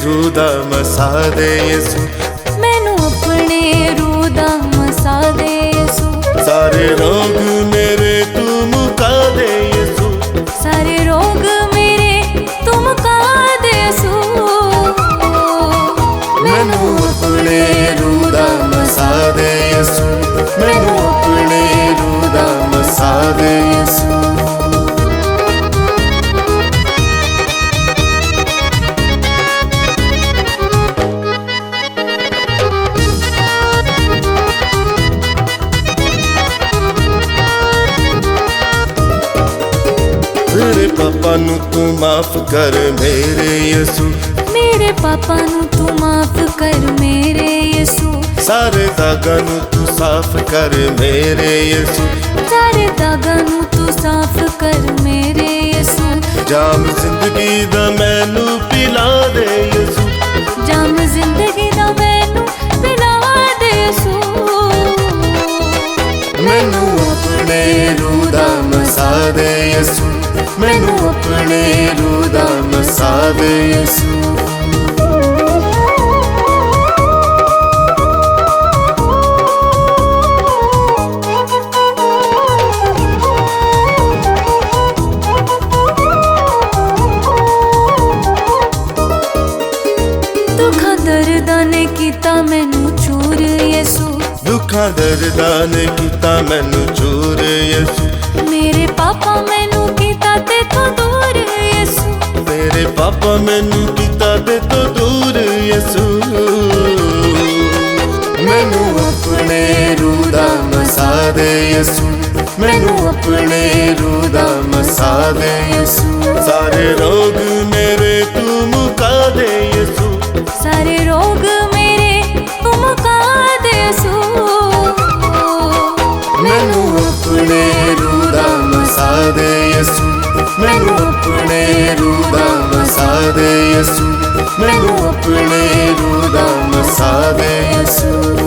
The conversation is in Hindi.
रूह दा मसा दे यसू, मैनू अपने रूह दा मसा दे यसू। सारे रोग मेरे तू मुका दे यसू, सारे रोग मेरे तू मुका दे यसू। मैनू अपने रूह दा मसा दे यसू, मैनू अपने रूह दा मसा दे यसू। मेरे पापा नू तू माफ कर मेरे यसू, मेरे पापा नू तू माफ कर मेरे यसू। सारे दागा नू तू साफ कर मेरे यसू, सारे दागा नू तू साफ कर मेरे यसू। जाम जिंदगी दा मैनू पिला दे यसू, जाम जिंदगी दा मैनू पिला दे यसू। मैनू अपने रूह दा मसा दे यसू, मैनू अपने रूह दा मसा दे यसू। दुखां दर्दां ने कीता मैनू चूर यसू। दुखां दर्दां ने कीता मैनू चूर यसू, मेरे पापा मैनू कीता तेथों दूर यसू। मेरे पापा मैनू कीता ते तो दूर यसू। मैनू अपने रूह दा मसा दे यसू, मैनू अपने रूह दा मसा दे यसू। सारे रोग मेरे तू मुका दे यसू, सारे रोग मेरे तू मुका दे यसू। मैनू अपने रूह दा मसा दे यसू, मैनू अपने रूह दा मसा दे यसू, मैनू अपने रूह दा मसा दे यसू।